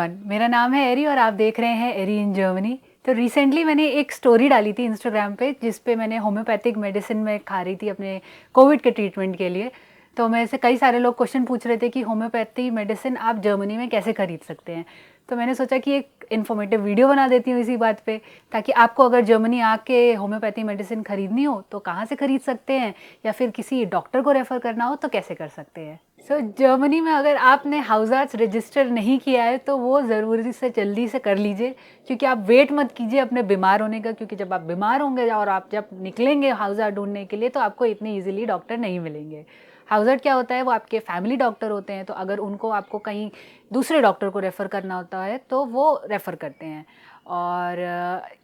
Everyone, मेरा नाम है एरी और आप देख रहे हैं एरी इन जर्मनी। तो रिसेंटली मैंने एक स्टोरी डाली थी इंस्टाग्राम पे जिस पे मैंने होम्योपैथिक मेडिसिन में खा रही थी अपने कोविड के ट्रीटमेंट के लिए। तो मेरे से कई सारे लोग क्वेश्चन पूछ रहे थे कि होम्योपैथी मेडिसिन आप जर्मनी में कैसे खरीद सकते हैं। तो मैंने सोचा कि एक इन्फॉर्मेटिव वीडियो बना देती हूँ इसी बात पे, ताकि आपको अगर जर्मनी आके होम्योपैथी मेडिसिन खरीदनी हो तो कहाँ से खरीद सकते हैं, या फिर किसी डॉक्टर को रेफ़र करना हो तो कैसे कर सकते हैं। जर्मनी में अगर आपने हाउसआर्ट्स रजिस्टर नहीं किया है तो वो ज़रूरी से जल्दी से कर लीजिए, क्योंकि आप वेट मत कीजिए अपने बीमार होने का, क्योंकि जब आप बीमार होंगे और आप जब निकलेंगे हाउसआर्ट ढूंढने के लिए तो आपको इतनी इजीली डॉक्टर नहीं मिलेंगे। हाउसआर्ट क्या होता है, वो आपके फैमिली डॉक्टर होते हैं, तो अगर उनको आपको कहीं दूसरे डॉक्टर को रेफ़र करना होता है तो वो रेफ़र करते हैं। और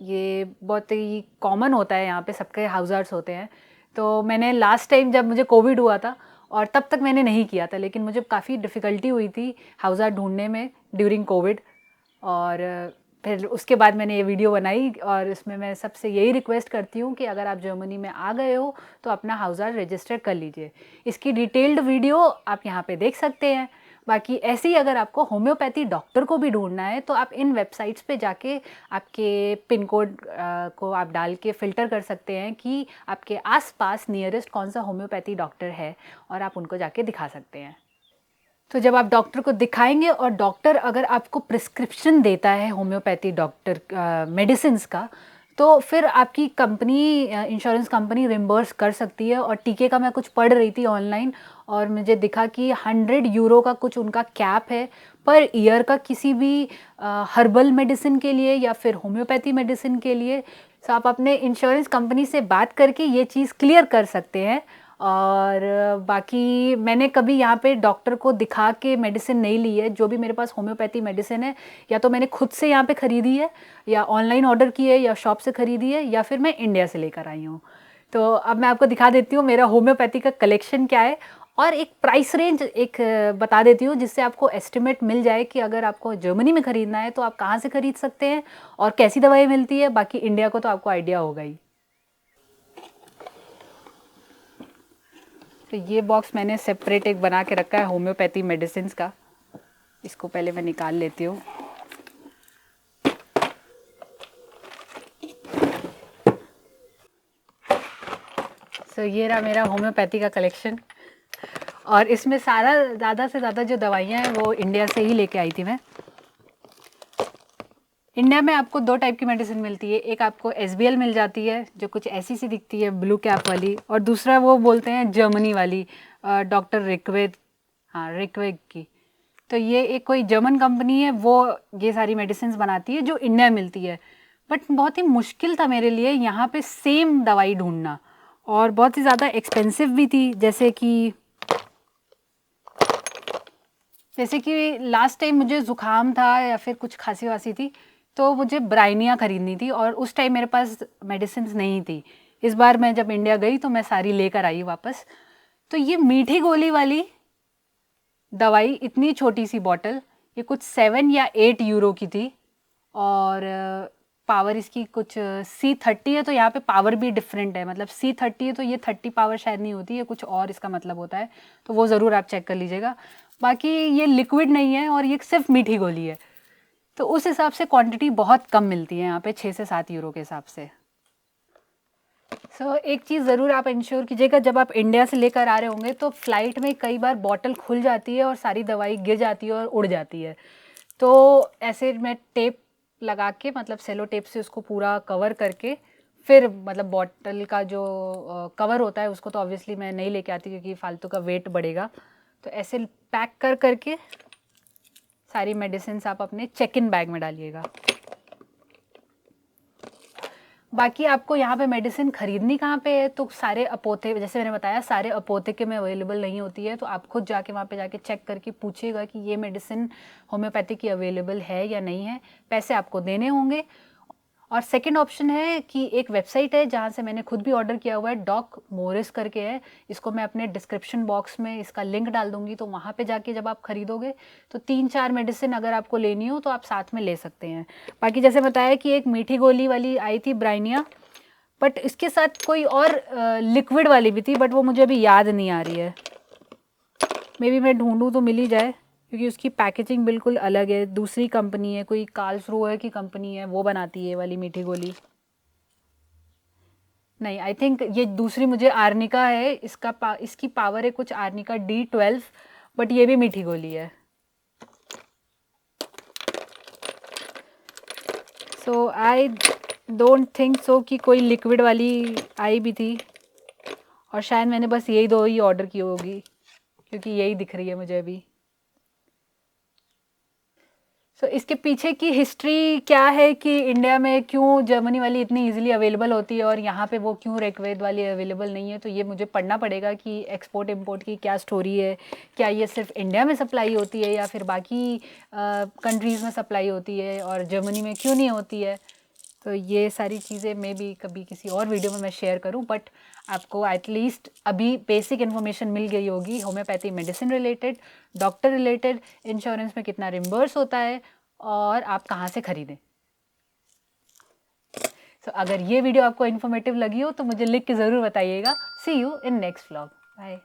ये बहुत ही कॉमन होता है, यहाँ पे सबके हाउसआर्ट्स होते हैं। तो मैंने लास्ट टाइम जब मुझे कोविड हुआ था और तब तक मैंने नहीं किया था, लेकिन मुझे काफ़ी डिफ़िकल्टी हुई थी हाउसआर्ट ढूंढने में ड्यूरिंग कोविड। और फिर उसके बाद मैंने ये वीडियो बनाई और इसमें मैं सबसे यही रिक्वेस्ट करती हूँ कि अगर आप जर्मनी में आ गए हो तो अपना हाउसआर्ट रजिस्टर कर लीजिए। इसकी डिटेल्ड वीडियो आप यहाँ पे देख सकते हैं। बाकी ऐसे ही अगर आपको होम्योपैथी डॉक्टर को भी ढूंढना है तो आप इन वेबसाइट्स पे जाके आपके पिन कोड को आप डाल के फ़िल्टर कर सकते हैं कि आपके आसपास नियरेस्ट कौन सा होम्योपैथी डॉक्टर है, और आप उनको जाके दिखा सकते हैं। तो जब आप डॉक्टर को दिखाएंगे और डॉक्टर अगर आपको प्रिस्क्रिप्शन देता है होम्योपैथी डॉक्टर मेडिसिन्स का, तो फिर आपकी कंपनी इंश्योरेंस कंपनी रिम्बर्स कर सकती है। और टीके का मैं कुछ पढ़ रही थी ऑनलाइन और मुझे दिखा कि 100 यूरो का कुछ उनका कैप है पर ईयर का, किसी भी हर्बल मेडिसिन के लिए या फिर होम्योपैथी मेडिसिन के लिए। तो आप अपने इंश्योरेंस कंपनी से बात करके ये चीज़ क्लियर कर सकते हैं। और बाकी मैंने कभी यहाँ पे डॉक्टर को दिखा के मेडिसिन नहीं ली है। जो भी मेरे पास होम्योपैथी मेडिसिन है या तो मैंने खुद से यहाँ पे ख़रीदी है, या ऑनलाइन ऑर्डर की है, या शॉप से ख़रीदी है, या फिर मैं इंडिया से लेकर आई हूँ। तो अब मैं आपको दिखा देती हूँ मेरा होम्योपैथी का कलेक्शन क्या है, और एक प्राइस रेंज एक बता देती हूँ जिससे आपको एस्टिमेट मिल जाए कि अगर आपको जर्मनी में ख़रीदना है तो आप कहाँ से ख़रीद सकते हैं और कैसी दवाई मिलती है। बाकी इंडिया को तो आपको आइडिया होगा ही। तो ये बॉक्स मैंने सेपरेट एक बना के रखा है होम्योपैथी मेडिसिन का। इसको पहले मैं निकाल लेती हूँ। ये रहा मेरा होम्योपैथी का कलेक्शन, और इसमें सारा ज़्यादा से ज़्यादा जो दवाइयाँ हैं वो इंडिया से ही लेके आई थी मैं। इंडिया में आपको 2 टाइप की मेडिसिन मिलती है। एक आपको SBL मिल जाती है जो कुछ ऐसी सी दिखती है ब्लू कैप वाली, और दूसरा वो बोलते हैं जर्मनी वाली, डॉक्टर रिक्वेद, हाँ रिक्वेद की। तो ये एक कोई जर्मन कंपनी है, वो ये सारी मेडिसिन बनाती है जो इंडिया में मिलती है। बट बहुत ही मुश्किल था मेरे लिए यहाँ पे सेम दवाई ढूंढना, और बहुत ही ज़्यादा एक्सपेंसिव भी थी। जैसे कि लास्ट टाइम मुझे ज़ुकाम था या फिर कुछ खांसी वासी थी तो मुझे ब्राइनिया ख़रीदनी थी, और उस टाइम मेरे पास मेडिसिन नहीं थी। इस बार मैं जब इंडिया गई तो मैं सारी लेकर आई वापस। तो ये मीठी गोली वाली दवाई, इतनी छोटी सी बॉटल, ये कुछ 7 या 8 यूरो की थी। और पावर इसकी कुछ C30 है, तो यहाँ पे पावर भी डिफरेंट है। मतलब C30 है तो ये 30 पावर शायद नहीं होती है, कुछ और इसका मतलब होता है, तो वो ज़रूर आप चेक कर लीजिएगा। बाकी ये लिक्विड नहीं है और ये सिर्फ मीठी गोली है, तो उस हिसाब से क्वांटिटी बहुत कम मिलती है यहाँ पे, 6 से 7 यूरो के हिसाब से। एक चीज़ ज़रूर आप इंश्योर कीजिएगा, जब आप इंडिया से लेकर आ रहे होंगे तो फ्लाइट में कई बार बॉटल खुल जाती है और सारी दवाई गिर जाती है और उड़ जाती है। तो ऐसे मैं टेप लगा के, मतलब सेलो टेप से उसको पूरा कवर करके, फिर मतलब बॉटल का जो कवर होता है उसको तो ऑब्वियसली मैं नहीं लेके आती क्योंकि फालतू का वेट बढ़ेगा। तो ऐसे पैक करके सारी मेडिसिन आप अपने चेक इन बैग में डालिएगा। बाकी आपको यहाँ पे मेडिसिन खरीदनी कहाँ पे है, तो सारे अपोथे, जैसे मैंने बताया, सारे अपोथे में अवेलेबल नहीं होती है, तो आप खुद जाके वहाँ पे जाके चेक करके पूछिएगा कि ये मेडिसिन होम्योपैथी की अवेलेबल है या नहीं है। पैसे आपको देने होंगे। और सेकंड ऑप्शन है कि एक वेबसाइट है जहाँ से मैंने खुद भी ऑर्डर किया हुआ है, डॉक मोरिस करके है। इसको मैं अपने डिस्क्रिप्शन बॉक्स में इसका लिंक डाल दूँगी, तो वहाँ पे जाके जब आप खरीदोगे तो 3-4 मेडिसिन अगर आपको लेनी हो तो आप साथ में ले सकते हैं। बाकी जैसे बताया कि एक मीठी गोली वाली आई थी ब्राइनिया, बट इसके साथ कोई और लिक्विड वाली भी थी, बट वो मुझे अभी याद नहीं आ रही है। मे बी मैं ढूंढूँ तो मिल ही जाए। क्योंकि उसकी पैकेजिंग बिल्कुल अलग है, दूसरी कंपनी है, कोई कार्लसरूहे की कंपनी है, वो बनाती है ये वाली मीठी गोली। नहीं, आई थिंक ये दूसरी मुझे आर्निका है, इसकी पावर है कुछ आर्निका D12, बट ये भी मीठी गोली है। सो आई डोंट थिंक सो कि कोई लिक्विड वाली आई भी थी, और शायद मैंने बस यही दो ही ऑर्डर की होगी, क्योंकि यही दिख रही है मुझे अभी। सो इसके पीछे की हिस्ट्री क्या है कि इंडिया में क्यों जर्मनी वाली इतनी इजीली अवेलेबल होती है और यहाँ पे वो क्यों रेकवेद वाली अवेलेबल नहीं है, तो ये मुझे पढ़ना पड़ेगा कि एक्सपोर्ट इंपोर्ट की क्या स्टोरी है। क्या ये सिर्फ इंडिया में सप्लाई होती है या फिर बाकी कंट्रीज़ में सप्लाई होती है, और जर्मनी में क्यों नहीं होती है। तो ये सारी चीज़ें मे बी कभी किसी और वीडियो में मैं शेयर करूं, बट आपको एटलीस्ट अभी बेसिक इन्फॉर्मेशन मिल गई होगी homeopathy medicine related, doctor related, insurance में कितना रिम्बर्स होता है और आप कहाँ से ख़रीदें। तो अगर ये वीडियो आपको इन्फॉर्मेटिव लगी हो तो मुझे लिख के ज़रूर बताइएगा। See you in next vlog. Bye.